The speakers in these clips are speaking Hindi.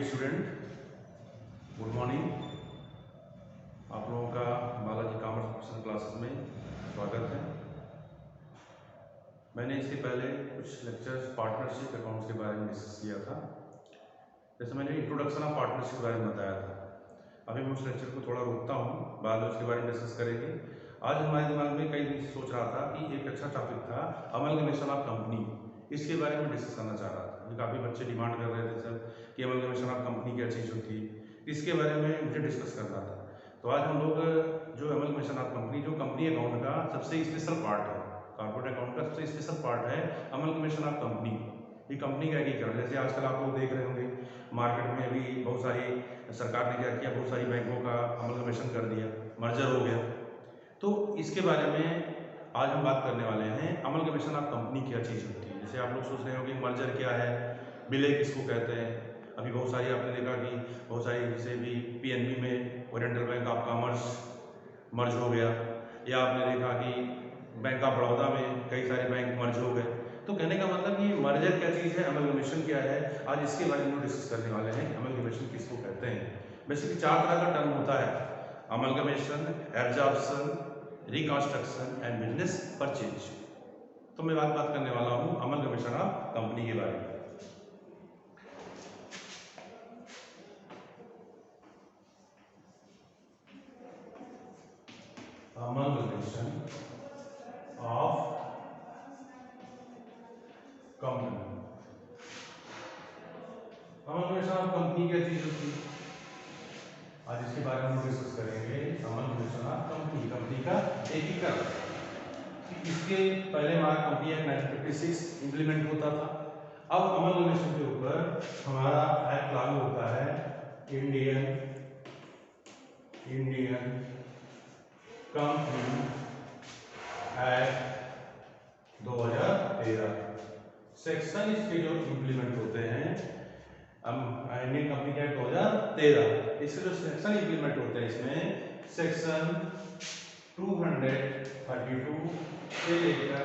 Student, good morning. आप लोगों का बालाजी कॉमर्स प्रोफेशनल क्लासेस में स्वागत है। मैंने इसके पहले कुछ लेक्चर्स पार्टनरशिप अकाउंट्स के बारे में डिस्कस किया था। जैसे मैंने इंट्रोडक्शन ऑफ पार्टनरशिप के बारे में बताया था। अभी मैं उस लेक्चर को थोड़ा रोकता हूँ, बाद में उसके बारे में डिस्कस करेंगे। आज हमारे दिमाग में कई दिन से सोच रहा था कि एक अच्छा टॉपिक था अमलगमेशन ऑफ कंपनी, इसके बारे में डिस्कस करना चाह रहा था। काफ़ी बच्चे डिमांड कर रहे थे सर कि अमलगमेशन ऑफ कंपनी क्या चीज़ होती है, इसके बारे में मुझे डिस्कस करना था। तो आज हम लोग जो अमलगमेशन ऑफ कंपनी, जो कंपनी अकाउंट का सबसे स्पेशल पार्ट है, कॉर्पोरेट अकाउंट का सबसे स्पेशल पार्ट है अमलगमेशन ऑफ कंपनी। ये कंपनी का एकीकरण, जैसे आजकल आप लोग देख रहे होंगे मार्केट में भी बहुत सारी सरकार ने क्या किया, बहुत सारी बैंकों का अमलगमेशन कर दिया, मर्जर हो गया। तो इसके बारे में आज हम बात करने वाले हैं अमलगमेशन ऑफ कंपनी क्या चीज़ होती है। जैसे आप लोग सोच रहे हो कि मर्जर क्या है, विलय किसको कहते हैं। अभी बहुत सारी आपने देखा कि बहुत सारी जैसे भी पीएनबी में ओरिएंटल बैंक ऑफ कॉमर्स मर्ज हो गया, या आपने देखा कि बैंक ऑफ बड़ौदा में कई सारे बैंक मर्ज हो गए। तो कहने का मतलब ये मर्जर क्या चीज़ है, अमलगमेशन क्या है, आज इसके बारे में डिस्कस करने वाले हैं। अमलगमेशन किसको कहते हैं? बेसिकली 4 तरह का टर्म होता है: amalgamation, absorption, reconstruction and business purchase. तो मैं बात करने वाला हूँ अमलगमेशन ऑफ कंपनी के बारे में। Amalgamation of company, amalgamation of company क्या चीज होती है, आज इसके बारे में हम डिस्कस करेंगे। अमलगमेशन ऑफ कंपनी, कंपनी का एकीकरण। इसके पहले हमारा कंपनी एक्ट 1956 इंप्लीमेंट होता था। अब अमलगमेशन के ऊपर हमारा एक्ट लागू होता है, इंडियन कंपनी एक्ट 2013। सेक्शन इसके जो इंप्लीमेंट होते हैं, इंडियन कंपनी एक्ट 2013, इसके जो सेक्शन इंप्लीमेंट होते हैं, इसमें सेक्शन 232 से लेकर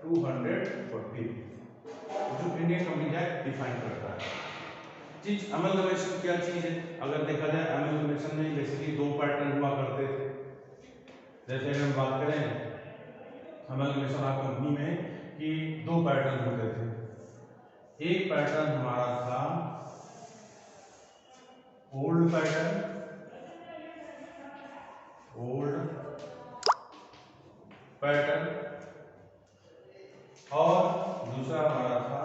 240 जो इंडियन कंपनी एक्ट डिफाइन करता है। चीज अमलगमेशन क्या चीज है, अगर देखा जाए अमलगमेशन में बेसिकली 2 पैटर्न हुआ करते थे। जैसे अगर हम बात करें अमलगमेशन ऑफ कंपनी में कि 2 पैटर्न होते थे। एक पैटर्न हमारा था ओल्ड पैटर्न, और दूसरा हमारा था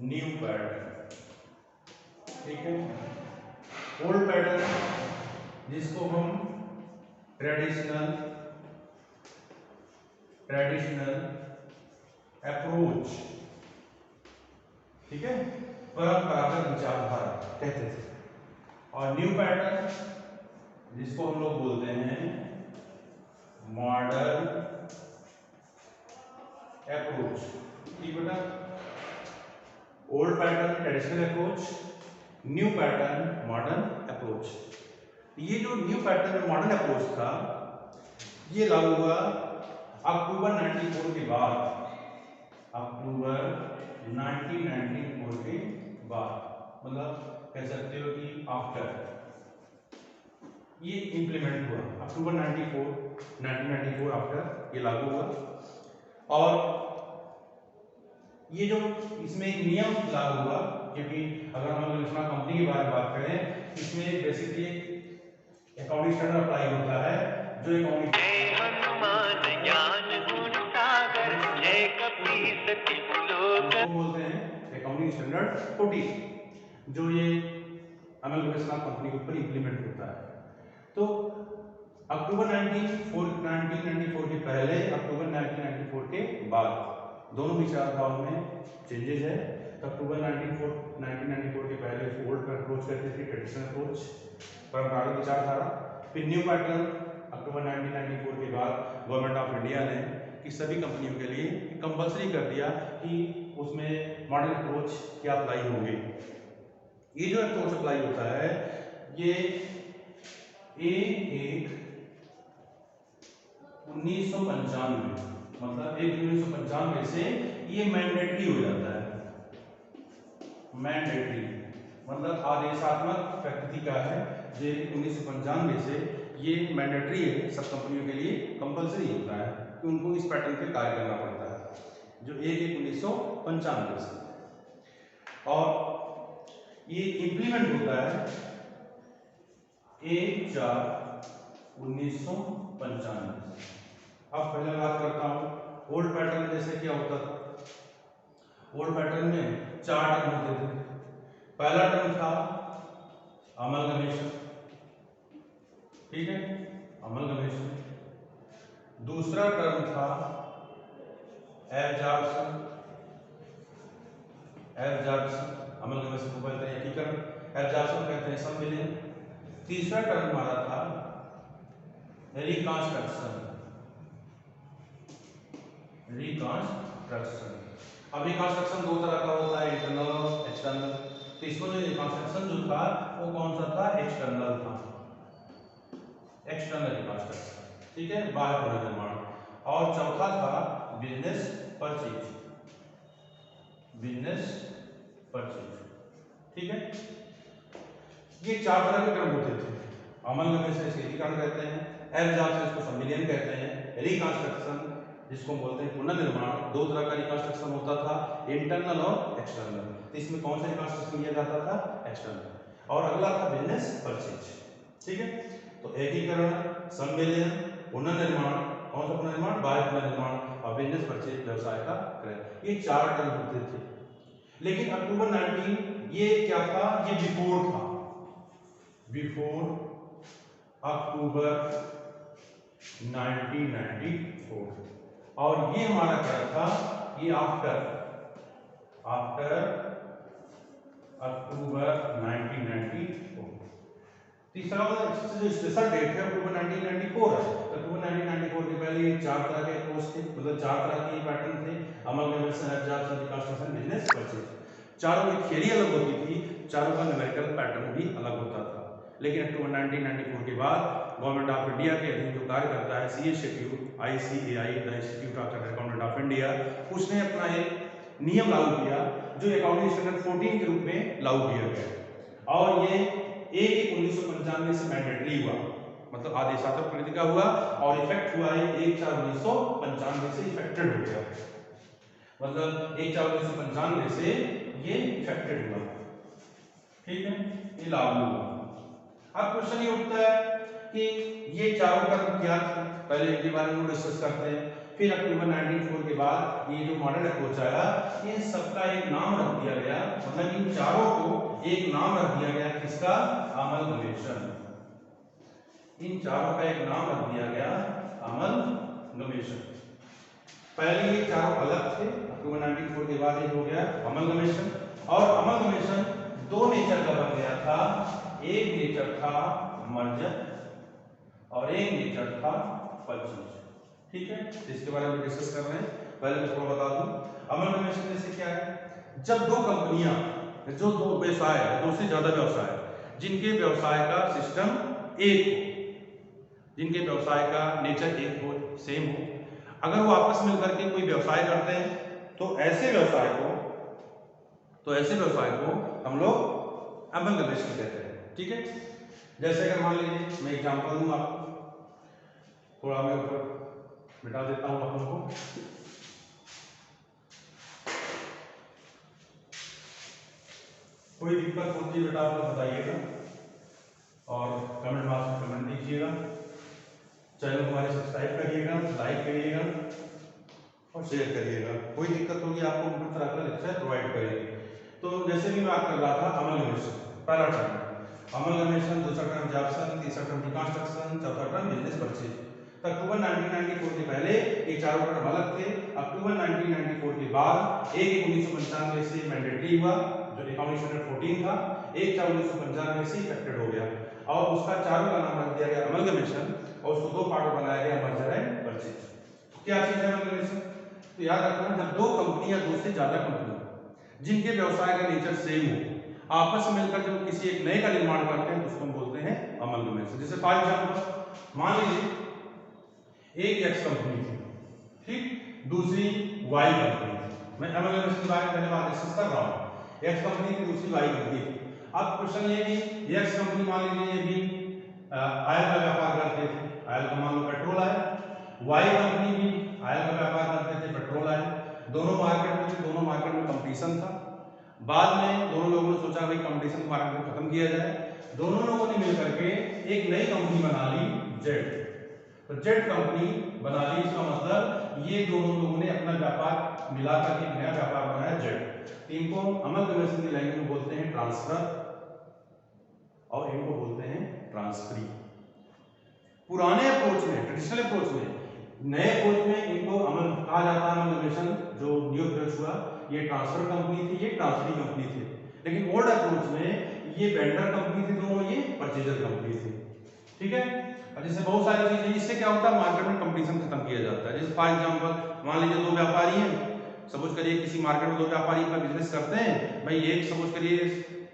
न्यू पैटर्न। ठीक है, ओल्ड पैटर्न जिसको हम ट्रेडिशनल अप्रोच, ठीक है, परंपरागत विचारधारा कहते थे। और न्यू पैटर्न जिसको हम लोग बोलते हैं मॉडर्न अप्रोच। ठीक बेटा, old pattern traditional approach, new pattern modern approach. ये जो न्यू पैटर्न मॉडर्न अप्रोच था, ये लागू हुआ अक्टूबर 1994 के बाद। अक्टूबर 1994 के बाद, मतलब कह सकते हो कि आफ्टर ये इंप्लीमेंट हुआ। अक्टूबर 1994 आफ्टर ये लागू हुआ। और ये जो इसमें एक नियम लागू हुआ, क्योंकि अगर हम अमलगमेशन कंपनी के बारे में बात करें, इसमें बेसिकली अकाउंटिंग स्टैंडर्ड अप्लाई होता है, जो अकाउंटिंग बोलते हैं अकाउंटिंग स्टैंडर्ड 40, जो ये अमलगमेशन ऑफ कंपनी के ऊपर इंप्लीमेंट होता है। तो अक्टूबर 1994 के पहले, अक्टूबर 1994 के बाद दोनों विचारधाराओं में चेंजेस है। तो अक्टूबर 1994 के पहले ओल्ड अप्रोच करते थे, ट्रेडिशनल अप्रोच, परंपरागत विचारधारा। फिर न्यू पैटर्न अक्टूबर 1994 के बाद गवर्नमेंट ऑफ इंडिया ने कि सभी कंपनियों के लिए कंपलसरी कर दिया कि उसमें मॉडर्न अप्रोच क्या अप्लाई होंगे। ये जो अप्रोच अप्लाई होता है, ये 1995, मतलब 1995 से ये मैंडेटरी हो जाता है। मैंडेटरी मतलब आदेशात्मक प्रकृति का है, जो 1995 से ये मैंडेटरी है, सब कंपनियों के लिए कंपलसरी होता है कि उनको इस पैटर्न पे कार्य करना पड़ता है, जो 1/1/1995 से। और ये इम्प्लीमेंट होता है 1/4/1995। अब पहले बात करता हूँ ओल्ड पैटर्न जैसे क्या होता था। ओल्ड पैटर्न में 4 टर्म होते थे। पहला टर्म था अमलगमेशन, ठीक है, अमलगमेशन। दूसरा टर्म था एब्जॉर्प्शन, एब्जॉर्प्शन अमलगमेशन को कहते हैं एकीकरण, एब्जॉर्प्शन कहते हैं सम्मिलन। तीसरा टर्म हमारा था रिकंस्ट्रक्शन, रिकंस्ट्रक्शन। अब रिकंस्ट्रक्शन दो तरह का होता है, इंटरनल और एक्सटर्नल। तो इसको जो रिकंस्ट्रक्शन जो था वो कौन सा था, एक्सटर्नल था, एक्सटर्नल रिकंस्ट्रक्शन, ठीक है, बाह्य पुनर्निर्माण। और चौथा था बिजनेस परचेज, बिजनेस परचेज, ठीक है। ये 4 तरह के टर्म होते थे। अमलगमेशन इसको एकीकरण कहते हैं, एब्जॉर्प्शन इसको सम्मिलन कहते हैं, रिकंस्ट्रक्शन जिसको बोलते हैं पुनर्निर्माण। 2 तरह का रिकंस्ट्रक्शन होता था, इंटरनल और एक्सटर्नल। तो इसमें कौन सा रिकंस्ट्रक्शन किया जाता था, एक्सटर्नल। और अगला था बिजनेस परचेज, ठीक है। तो एकीकरण, सम्मिलन, पुनर्निर्माण, कौन सा पुनर्निर्माण, बाह्य पुनर्निर्माण, और बिजनेस परचेज व्यवसाय का क्रय। ये 4 टर्म होते थे। लेकिन अक्टूबर 19 ये क्या था, ये बिफोर था, बिफोर अक्टूबर 1994। और ये हमारा क्या था, ये आफ्टर अक्टूबर 1994। तीसरा जो स्पेशल डेट है अक्टूबर 1994 है। अक्टूबर 1994 के पहले 4 तरह के कोर्स थे, मतलब 4 तरह के पैटर्न थे, amalgamation, absorption, reconstruction, business purchase. चारों की थियरी अलग होती थी, चारों का न्यूमेरिकल पैटर्न भी अलग होता था। लेकिन अक्टूबर 1994 के बाद गवर्नमेंट ऑफ इंडिया के अधीन जो कार्य करता है CSATU, ICAI, the institute of chartered accountant of India, उसने अपना एक नियम लागू किया जो अकाउंटिंग स्टैंडर्ड 14 के रूप में लागू किया गया। और ये 1/1/1995 से मैंडेटरी हुआ, मतलब आदेशात्मक प्रकृति का हुआ, और इफेक्ट हुआ है 1/4/1995 से इफेक्टेड हो गया, मतलब 1/4/1995 से ये इफेक्टेड हुआ, ठीक है, ये लागू हुआ। अब क्वेश्चन ये उठता है कि ये चारों टर्म क्या थे, पहले इनके बारे में डिस्कस करते हैं। फिर अक्टूबर 1994 के बाद ये जो मॉडर्न अप्रोच आया, इन सबका एक नाम रख दिया गया, मतलब इन चारों को एक नाम रख दिया गया, किसका, अमलगमेशन। इन चारों का एक नाम रख दिया गया, अमलगमेशन। पहले ये चारों अलग थे, अक्टूबर 1994 के बाद ये हो गया अमलगमेशन। और अमलगमेशन 2 नेचर का बन गया था, एक नेचर था मर्जर और एक नेचर था परचेज, ठीक है। इसके बारे में डिस्कस कर रहे हैं। पहले मैं थोड़ा बता दूं, अमलगमेशन जैसे क्या है, जब 2 कंपनियां, जो 2 व्यवसाय है, 2 से ज्यादा व्यवसाय, जिनके व्यवसाय का सिस्टम एक हो, जिनके व्यवसाय का नेचर एक हो, सेम हो, अगर वो आपस में मिलकर के कोई व्यवसाय करते हैं तो ऐसे व्यवसाय को हम लोग अमलगमेशन कहते हैं, ठीक है। जैसे अगर मान लीजिए मैं एग्जांपल दूं आपको, थोड़ा मैं ऊपर मिटा देता हूं आप लोगों को। कोई दिक्कत होती है बेटा आप लोग बताइएगा और कमेंट बॉक्स में कमेंट दीजिएगा। चैनल को हमारे सब्सक्राइब करिएगा, लाइक करिएगा और शेयर करिएगा। कोई दिक्कत होगी आपको हम तरह का लेक्चर प्रोवाइड करेंगे। तो जैसे भी बात कर रहा था अमलगमेशन, पहला टर्म अमलगमेशन, दूसरा टर्म एब्जॉर्प्शन, तीसरा टर्म रिकंस्ट्रक्शन, चौथा टर्म बिजनेस परचेज। अक्टूबर 1994 के पहले ये चारों टर्म अलग थे। अक्टूबर 1994 के बाद 1/1/1995 से मैंडेटरी हुआ, जो अकाउंटिंग स्टैंडर्ड 14 था, 1/4/1995 से इफेक्टेड हो गया, और उसका चारों का नाम रख दिया गया अमलगमेशन, और उसको 2 पार्ट में बनाया गया, मर्जर एंड परचेज। क्या चीज है अमलगमेशन, तो याद रखना, जब 2 कंपनियां, 2 से ज्यादा कंपनियां, जिनके व्यवसाय का नेचर सेम हो, आपस में मिलकर जब किसी एक नए का निर्माण करते हैं तो उसको हम बोलते हैं अमलगमेशन। जैसे फॉर एग्जांपल मान लीजिए एक एक्स कंपनी थी, ठीक, दूसरी वाई कंपनी थी। मैं अमलगमेशन के बारे में पहले बात डिस्कस कर रहा हूं। एक्स कंपनी थी, दूसरी वाई कंपनी थी। अब क्वेश्चन ये कि एक्स कंपनी मान लीजिए ये भी ऑयल का व्यापार करते थे, ऑयल का मान लो पेट्रोल आयल, वाई कंपनी भी ऑयल का व्यापार करते थे, पेट्रोल आयल, दोनों मार्केट में थे, दोनों मार्केट में कंपटीशन था। बाद में दोनों लोगों ने सोचा भाई कंपटीशन मार्केट को खत्म किया जाए, दोनों लोगों ने मिलकर के एक नई कंपनी बना ली जेड। तो जेड कंपनी बना ली, इसका मतलब ये दोनों लोगों ने अपना व्यापार मिलाकर के नया व्यापार बनाया जेड। इनको अमलगमेशन की लैंग्वेज में बोलते हैं ट्रांसफर और इनको बोलते हैं ट्रांसफरी। पुराने अप्रोच में, ट्रेडिशनल अप्रोच में, नए अप्रोच में इनको अमल कहा जाता है अमलगमेशन। जो न्यू अप्रोच हुआ ये ट्रांसफर कंपनी थी, ये ट्रांसफरी कंपनी थी। लेकिन ओल्ड अप्रोच में ये वेंडर कंपनी थी दोनों, ये परचेजर कंपनी थी। ठीक है। अब जैसे बहुत सारी चीजें, इससे क्या होता है मार्केट में कंपटीशन खत्म किया जाता है। जैसे फॉर एग्जांपल मान लीजिए दो व्यापारी हैं, सपोज करिए किसी मार्केट में दो व्यापारी अपना बिजनेस करते हैं, भाई एक सपोज करिए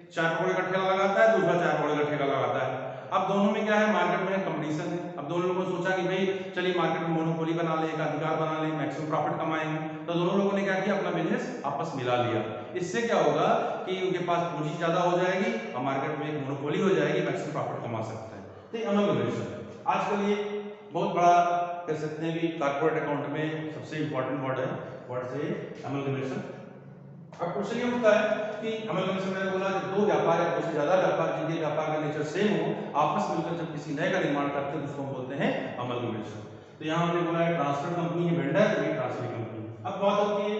चार पकौड़े का ठेला लगाता है, दूसरा चार पकौड़े का ठेला लगाता है। अब दोनों में क्या है, मार्केट में कंपटीशन है। अब दोनों लोगों ने सोचा कि भाई चलिए मार्केट में मोनोपोली बना ले, एक अधिकार बना ले, मैक्सिमम प्रॉफिट कमाएंगे। तो दोनों लोगों ने क्या किया, अपना बिजनेस आपस मिला लिया। इससे क्या होगा कि उनके पास पूंजी ज्यादा हो जाएगी और मार्केट में एक मोनोपोली हो जाएगी, मैक्सिमम प्रॉफिट कमा सकते हैं। तो ये अमलगमेशन आजकल ये बहुत बड़ा कह सकते हैं कि कॉर्पोरेट अकाउंट में सबसे इंपॉर्टेंट वर्ड है, वर्ड से अमलगमेशन। अब क्वेश्चन ये उठता है कि अमलगमेशन मैंने बोला कि दो व्यापार या उससे ज्यादा व्यापार जिनके व्यापार का नेचर सेम हो, आपस में मिलकर जब किसी नए का निर्माण करते हैं तो उसको हम बोलते हैं अमलगमेशन। तो यहाँ हमने बोला है ट्रांसफर कंपनी है वेंडर, ये ट्रांसफर कंपनी। अब बात होती है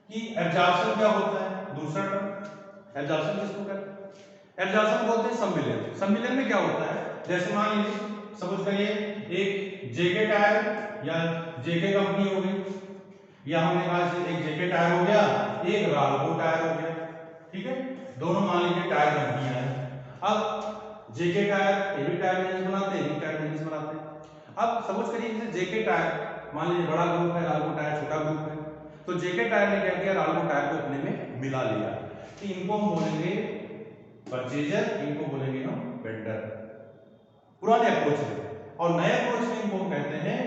कि एब्जॉर्प्शन क्या होता है, दूसरा टर्म एब्जॉर्प्शन किसको कहते हैं? एब्जॉर्प्शन बोलते हैं सम्मिलन। सम्मिलन में क्या होता है, जैसे मान लीजिए सपोज करिए एक जेके टायर या जेके कंपनी हो गई, या हमने कहा एक जेके टायर हो गया, एक राल्को टायर हो गया। ठीक है, दोनों मान लीजिए टायर कंपनियां हैं। अब जेके टायर ये भी टायर बिजनेस बनाते हैं, ये भी टायर बिजनेस बनाते हैं। अब सपोज करिए जैसे जेके टायर मान लीजिए बड़ा ग्रुप है, राल्को टायर छोटा ग्रुप है। तो जेके टायर ने क्या किया, राल्को टायर को अपने में मिला लिया। तो इनको हम बोलेंगे परचेजर, इनको बोलेंगे हम वेंडर, पुराने अप्रोच में। और नए अप्रोच में इनको हम कहते हैं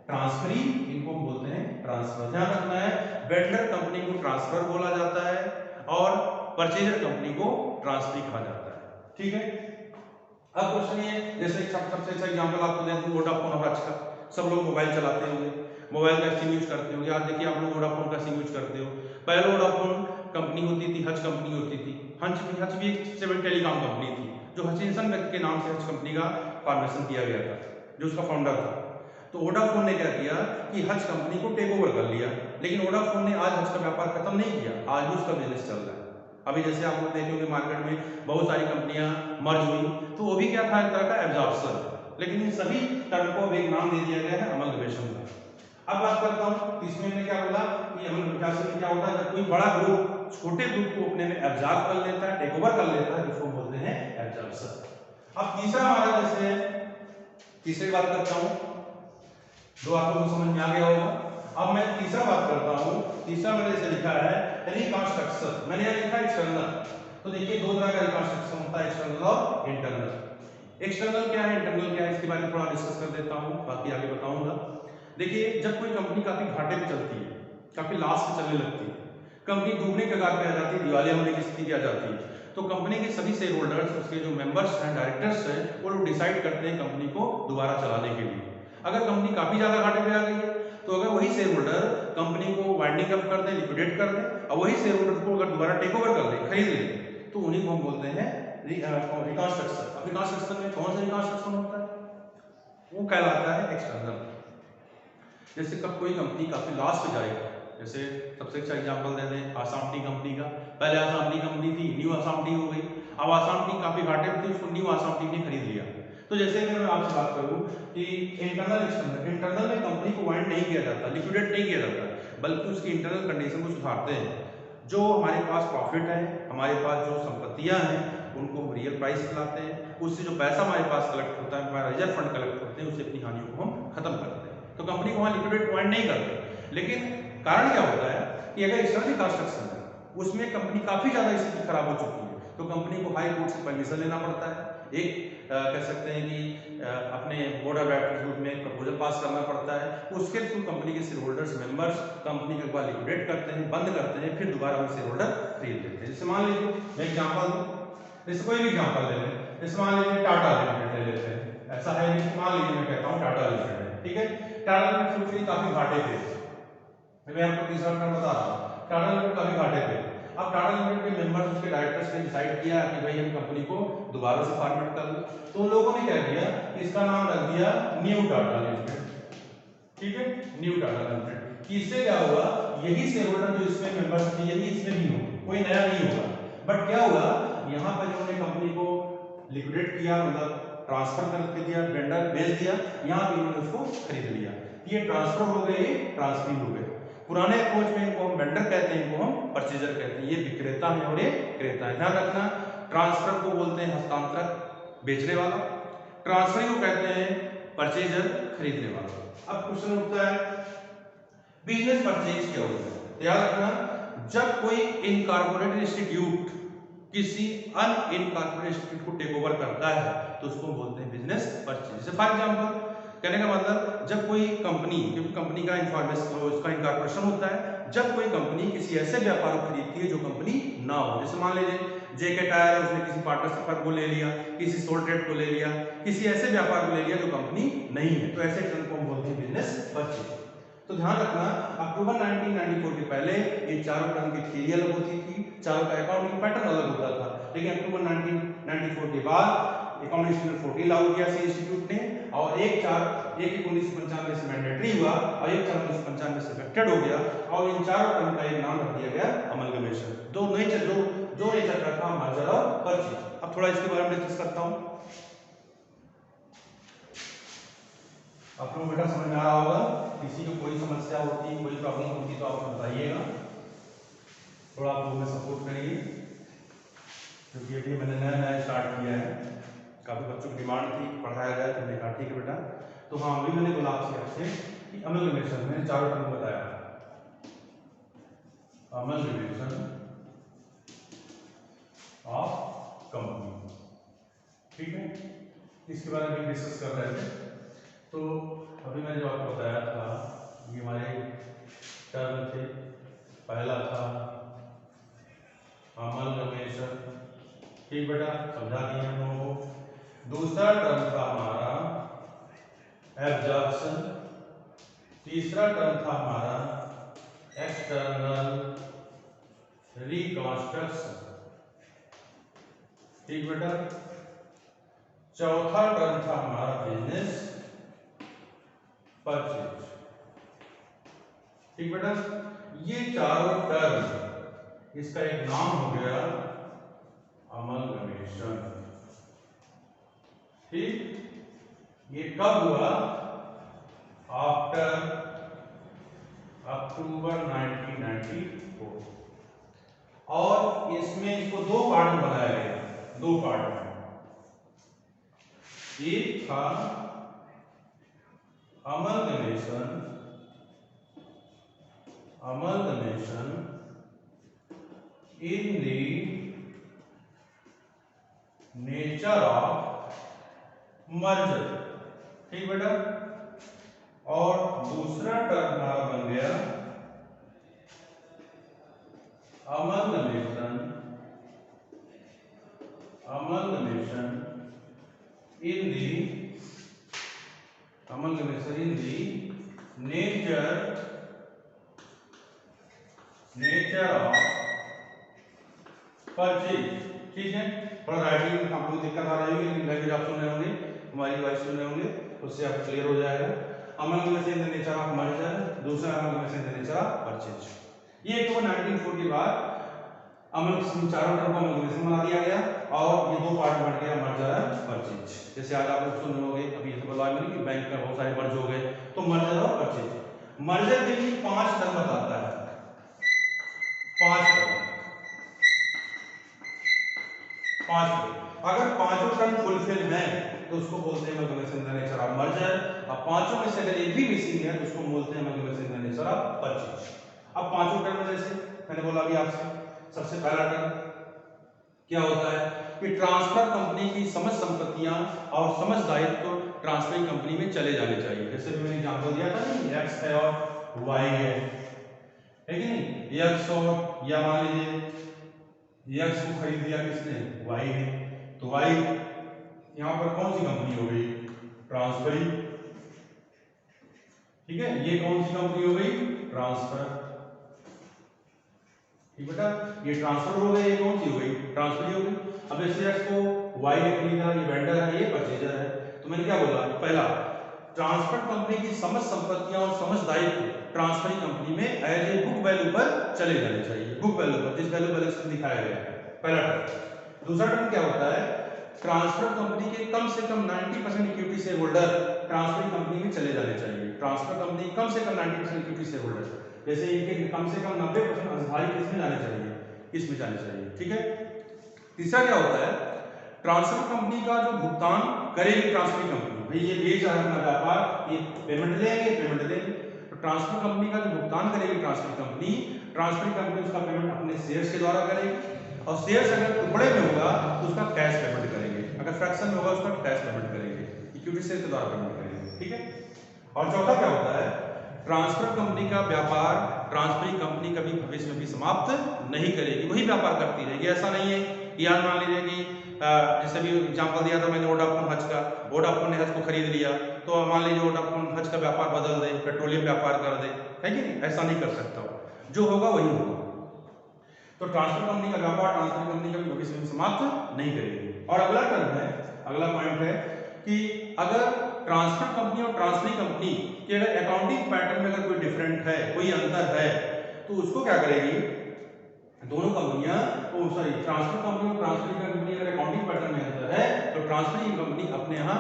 ट्रांसफरी, इनको हम बोलते हैं ट्रांसफर। ध्यान रखना है, वेंडर कंपनी को ट्रांसफर बोला जाता है और परचेजर कंपनी को ट्रांसफरी कहा जाता है। ठीक है। अब क्वेश्चन ये, जैसे सबसे अच्छा एग्जांपल आपको दें तो वोडाफोन और हच का। सब लोग मोबाइल चलाते होंगे, मोबाइल का सिम यूज करते होंगे। आज देखिए आप लोग वोडाफोन का सिम यूज करते हो। पहले वोडाफोन कंपनी होती थी, हच कंपनी होती थी। हच भी एक सेवन टेलीकॉम कंपनी थी, जो हचिंसन व्यक्ति के नाम से हच कंपनी का फॉर्मेशन किया गया था, जो उसका फाउंडर था। तो वोडाफोन ने क्या किया कि हच कंपनी को टेक ओवर कर लिया। लेकिन वोडाफोन ने आज हच का व्यापार खत्म नहीं किया, आज भी उसका बिजनेस चल रहा है। अभी जैसे आप लोग देखे होंगे मार्केट में बहुत सारी कंपनियां मर्ज हुई, तो वो भी क्या था, एक तरह का एब्जॉर्प्शन। लेकिन इन सभी टर्म को एक नाम दे दिया गया है अमलगमेशन का। अब बात करता हूं तीसरे में क्या बोला कि अमलगमेशन में क्या होता है, जब कोई बड़ा ग्रुप छोटे ग्रुप को अपने में एब्जॉर्ब कर लेता है, टेक ओवर कर लेता है, जिसको बोलते हैं एब्जॉर्प्शन। अब तीसरा हमारा जैसे तीसरी बात करता हूं, जो आप लोगों को समझ में आ गया होगा। अब मैं तीसरा बात करता हूं। तीसरा मैंने जैसे लिखा है रिकंस्ट्रक्शन, मैंने यहां लिखा है एक्सटर्नल। तो देखिए दो तरह का रिकंस्ट्रक्शन होता है, एक्सटर्नल और इंटरनल। एक्सटर्नल क्या है, इंटरनल क्या है, इसके बारे में थोड़ा डिस्कस कर देता हूं, बाकी आगे बताऊंगा। देखिए जब कोई कंपनी काफी घाटे पे चलती है, काफी लॉस पे चलने लगती है, कंपनी डूबने के कगार पे आ जाती है, दिवालिया होने की स्थिति आ जाती है, तो कंपनी के सभी शेयर होल्डर्स, उसके जो मेंबर्स हैं, डायरेक्टर्स हैं, वो लोग डिसाइड करते हैं कंपनी को दोबारा चलाने के लिए। अगर कंपनी काफी ज्यादा घाटे पे आ गई है, तो अगर वही शेयर होल्डर कंपनी को वाइंडिंग अप कर दे, लिक्विडेट कर दे, और वही शेयर होल्डर को अगर दोबारा टेक ओवर कर ले, खरीद ले, तो उन्हीं को हम बोलते हैं रिकंस्ट्रक्शन। अब रिकंस्ट्रक्शन में कौन सा रिकंस्ट्रक्शन होता है, वो कहलाता है एक्सटर्नल। जैसे कब कोई कंपनी काफी लॉस पे जाएगी, जैसे सबसे अच्छा एग्जांपल दे दें आसाम टी कंपनी का। पहले आसाम टी कंपनी थी, न्यू आसाम टी हो गई। अब आसाम टी काफी घाटे में थी, उसको न्यू आसाम टी ने खरीद लिया। तो जैसे मैं आपसे बात करूं कि इंटरनल एक्सटर्नल, इंटरनल में कंपनी को वाइंड नहीं किया जाता, लिक्विडेट नहीं किया जाता, बल्कि उसकी इंटरनल कंडीशन को सुधारते हैं। जो हमारे पास प्रॉफिट है, हमारे पास जो संपत्तियां हैं, उनको हम रियल प्राइस दिलाते हैं, उससे जो पैसा हमारे पास कलेक्ट होता है, हमारा रिजर्व फंड कलेक्ट होते हैं, उससे अपनी हानियों को हम खत्म करते हैं। तो कंपनी को वहां लिक्विडेट वाइंड नहीं करते। लेकिन कारण क्या होता है कि अगर एक्सटर्नल कंस्ट्रक्शन है, उसमें कंपनी काफी ज्यादा स्थिति खराब हो चुकी है, तो कंपनी को हाई कोर्ट से परमिशन लेना पड़ता है। एक कह सकते हैं कि अपने बोर्ड ऑफ डायरेक्टर्स ग्रुप में प्रपोजल पास करना पड़ता है, उसके थ्रू कंपनी के शेयर होल्डर्स मेंबर्स कंपनी के बाद लिक्विडेट करते हैं, बंद करते हैं, फिर दोबारा वो शेयर होल्डर खरीद लेते हैं। जैसे मान लीजिए मैं एग्जांपल दूं, जैसे कोई भी एग्जांपल ले लें, जैसे मान लीजिए टाटा लिमिटेड ले लेते हैं, ऐसा है नहीं, मान लीजिए मैं कहता हूँ टाटा लिमिटेड है, ठीक है। टाटा लिमिटेड शुरू में काफी घाटे थे, मैं आपको तीसरा टर्म बता रहा हूँ, टाटा लिमिटेड काफी घाटे थे। अब टाटा लिमिटेड के मेंबर्स, उसके डायरेक्टर्स ने डिसाइड किया कि भाई हम कंपनी को दोबारा से फॉर्मेट कर लें, तो उन लोगों ने क्या किया, इसका नाम रख दिया न्यू टाटा लिमिटेड, ठीक है, न्यू टाटा लिमिटेड। कि इससे क्या हुआ, यही शेयर होल्डर जो इसमें मेंबर्स थे यही इसमें भी होंगे, कोई नया नहीं होगा। बट क्या हुआ, यहाँ पर इन्होंने कंपनी को लिक्विडेट किया, मतलब ट्रांसफर कर दिया, वेंडर बेच दिया, यहाँ पे इन्होंने उसको खरीद लिया। ये ट्रांसफर हो गए, ट्रांसफरिंग हो गए। पुराने अप्रोच में इनको हम वेंडर कहते हैं, इनको हम परचेजर कहते हैं। ये विक्रेता है और ये क्रेता है, ध्यान रखना। ट्रांसफर को बोलते हैं हस्तांतरण, बेचने वाला। ट्रांसफरिंग को कहते हैं परचेजर, खरीदने वाला। अब क्वेश्चन उठता है बिजनेस परचेज क्या होता है। याद रखना, जब कोई इनकॉर्पोरेटेड इंस्टीट्यूट किसी अनइनकॉर्पोरेटेड इंस्टीट्यूट को टेक ओवर करता है तो उसको बोलते हैं बिजनेस परचेज। जैसे फॉर एग्जांपल, कहने का मतलब जब कोई कंपनी, क्योंकि कंपनी का इंफॉर्मेशन उसका इनकॉर्पोरेशन होता है, जब कोई कंपनी किसी ऐसे व्यापार को खरीदती है जो कंपनी ना हो। जैसे मान लीजिए जेके टायर है, उसने किसी पार्टनरशिप को ले लिया, किसी सोल ट्रेड को ले लिया, किसी ऐसे व्यापार को ले लिया जो कंपनी नहीं है, तो ऐसे टर्म को हम बोलते हैं बिजनेस परचेज। तो ध्यान रखना, अक्टूबर 1994 के पहले ये चारों टर्म की थ्योरी अलग होती थी, चारों का अकाउंटिंग पैटर्न अलग होता था। लेकिन अक्टूबर 1994 के बाद अकाउंटिंग स्टैंडर्ड 14 लागू किया सी इंस्टीट्यूट ने, और 1/4/1995 से मैंडेटरी हुआ और 1/4/1995 से इफेक्टेड हो गया, और इन चारों टर्म का एक नाम रख दिया गया अमलगमेशन। दो नेचर का था, मर्जर और परचेज। अब थोड़ा इसके बारे में डिस्कस करता हूं। आप लोग बेटा समझ में आ रहा होगा, किसी को कोई समस्या होती, कोई प्रॉब्लम होती तो आप बताइएगा, थोड़ा आप लोग सपोर्ट करिए, क्योंकि अभी मैंने नया नया स्टार्ट किया है। काफी बच्चों की डिमांड थी पढ़ाया जाए, तो मैंने कहा ठीक है बेटा। तो हाँ, अभी मैंने बोला आपसे कि अमलगमेशन में चारों टर्म बताया, अमलगमेशन ऑफ कंपनी, ठीक है। इसके बारे में डिस्कस कर रहे थे। तो अभी मैंने जो आपको बताया था, ये हमारे टर्म थे। पहला था अमलगमेशन, ठीक बेटा, समझा दिए हम लोगों को। दूसरा टर्म था हमारा एब्जॉर्प्शन, तीसरा टर्म था हमारा एक्सटर्नल रिकंस्ट्रक्शन, ठीक बेटा। चौथा टर्म था हमारा बिजनेस परचेज, ठीक बेटा। ये चारों टर्म, इसका एक नाम हो गया अमलगमेशन, ठीक। ये कब हुआ, आफ्टर अक्टूबर 1994, और इसमें इसको दो पार्ट में बनाया गया, दो पार्ट में। एक था amalgamation in the nature of merger, ठीक बेटा। और दूसरा टर्म हमारा बन गया amalgamation in the nature of purchase, ठीक है। थोड़ा राइटिंग में आप लोग दिक्कत आ रही होगी, लेकिन लैंग्वेज आप सुन रहे होंगे, हमारी वॉइस सुन रहे होंगे, उससे आप क्लियर हो जाएगा। Amalgamation in the nature of merger, दूसरा amalgamation in the nature of purchase. ये अक्टूबर 1940 के बाद अमलगमेशन, चारों टर्म को अमलगमेशन बना दिया गया, और ये दो पार्ट बन गया, मर्जर और परचेज। जैसे आज आप लोग सुन रहे होंगे, अभी ये बोला मैंने कि बैंक में बहुत सारे मर्ज हो गए, तो मर्जर और परचेज। मर्जर के लिए 5 टर्म बताता है, 5 टर्म। अगर पांचों टर्म फुलफिल हैं तो उसको बोलते हैं amalgamation in the nature of merger, और पांचों में से अगर एक भी मिसिंग है तो उसको बोलते हैं amalgamation in the nature of purchase. अब पांचों टर्म में जैसे मैंने बोला अभी आपसे, सबसे पहला टर्म क्या होता है कि ट्रांसफर कंपनी की समस्त संपत्तियां और समस्त दायित्व ट्रांसफरिंग कंपनी में चले जाने चाहिए। जैसे मैंने एग्जांपल दिया था ना, एक्स है और वाई है कि नहीं, एक्स और, या मान लीजिए एक्स को खरीद लिया किसने, वाई ने, तो वाई यहाँ पर कौन सी कंपनी हो गई, ट्रांसफरी, ठीक है, ये कौन सी कंपनी हो गई, ट्रांसफर, ठीक बेटा, ये ट्रांसफर हो गई, ये कौन सी हो गई, ट्रांसफरी हो गई। अब इस शेयर्स को वाई ने खरीदा, ये वेंडर है, ये परचेजर है। तो मैंने क्या बोला, पहला ट्रांसफर कंपनी की समस्त संपत्तियां और समस्त दायित्व ट्रांसफरी कंपनी में एज ए बुक वैल्यू पर चले जाने चाहिए, बुक वैल्यू पर, जिस वैल्यू बैलेंस में दिखाया गया है, पहला टर्म। दूसरा टर्म क्या होता है, ट्रांसफर कंपनी के कम से कम 90% equity share holder transfer company में चले जाने चाहिए। ट्रांसफर कंपनी कम से कम 90% इक्विटी शेयर होल्डर, जैसे इनके कम से कम 90% अंशधारी किसमें जाने चाहिए, इसमें जाने चाहिए, ठीक है। तीसरा क्या होता है, ट्रांसफर कंपनी का जो भुगतान करेगी ट्रांसफर कंपनी, भाई ये बेच रहा है अपना व्यापार, ये पेमेंट देंगे, तो ट्रांसफर कंपनी का जो भुगतान करेगी ट्रांसफर कंपनी उसका पेमेंट अपने शेयर्स के द्वारा करेगी, और शेयर्स अगर टुकड़े में होगा तो उसका कैश पेमेंट करेंगे, अगर फ्रैक्शन में होगा उसका कैश पेमेंट करेंगे, इक्विटी शेयर के द्वारा पेमेंट करेंगे, ठीक है। और चौथा क्या होता है, ट्रांसफर कंपनी का व्यापार ट्रांसफरी कंपनी कभी भविष्य में भी समाप्त नहीं करेगी, वही व्यापार करती रहेगी। ऐसा नहीं है कि यार मान लीजिए कि जैसे भी एग्जांपल दिया था मैंने वोडाफोन हज का, वोडाफोन ने हज को खरीद लिया, तो मान लीजिए वोडाफोन हज का व्यापार बदल दे, पेट्रोलियम व्यापार कर दे, है कि नहीं, ऐसा नहीं कर सकता, जो होगा वही होगा। तो ट्रांसफर कंपनी का व्यापार ट्रांसफर कंपनी कभी भविष्य में समाप्त नहीं करेगी। और अगला टर्म है, अगला पॉइंट है कि अगर ट्रांसफर कंपनी और ट्रांसफरी कंपनी के अगर अकाउंटिंग पैटर्न में अगर कोई डिफरेंट है, कोई अंतर है, तो उसको क्या करेगी, दोनों कंपनियां, सॉरी ट्रांसफर कंपनी और ट्रांसफरी कंपनी अगर अकाउंटिंग पैटर्न में अंतर है, तो ट्रांसफरी कंपनी अपने यहाँ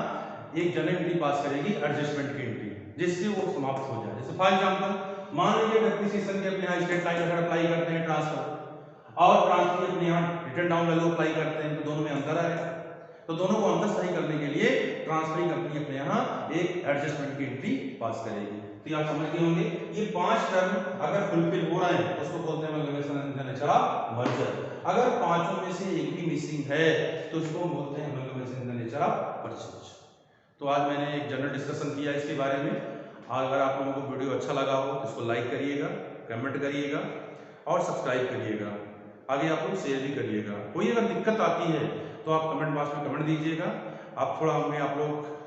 एक जनरल एंट्री पास करेगी, एडजस्टमेंट की एंट्री, जिससे वो समाप्त हो जाए। जैसे फॉर एग्जांपल मान लीजिए डेप्रिसिएशन के अपने यहाँ स्ट्रेट लाइन मेथड अप्लाई करते हैं ट्रांसफर, और ट्रांसफर अपने यहाँ रिटर्न डाउन वैल्यू अप्लाई करते हैं, तो दोनों में अंतर आएगा। तो दोनों को अंतर सही करने के लिए ट्रांसफरिंग कंपनी अपने यहाँ एक एडजस्टमेंट की एंट्री पास करेगी। तो आप समझ गए होंगे, ये 5 टर्म अगर फुलफिल हो रहे हैं तो उसको बोलते हैं amalgamation and nature of merger. अगर पांचों में से एक भी मिसिंग है तो उसको बोलते हैं amalgamation and nature of purchase. तो आज मैंने एक जनरल डिस्कशन किया इसके बारे में। अगर आप लोगों को वीडियो अच्छा लगा हो तो इसको लाइक करिएगा, कमेंट करिएगा और सब्सक्राइब करिएगा, आगे आप लोग शेयर भी करिएगा। कोई अगर दिक्कत आती है तो आप कमेंट बॉक्स में कमेंट दीजिएगा। आप थोड़ा हमें, आप लोग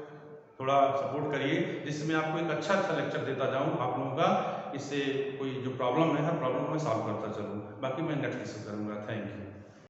थोड़ा सपोर्ट करिए, जिससे मैं आपको एक अच्छा लेक्चर देता जाऊं आप लोगों का। इससे कोई जो प्रॉब्लम है, हर प्रॉब्लम को मैं सॉल्व करता चलूँ। बाकी मैं नेक्स्ट डिस्कस करूँगा। Thank you.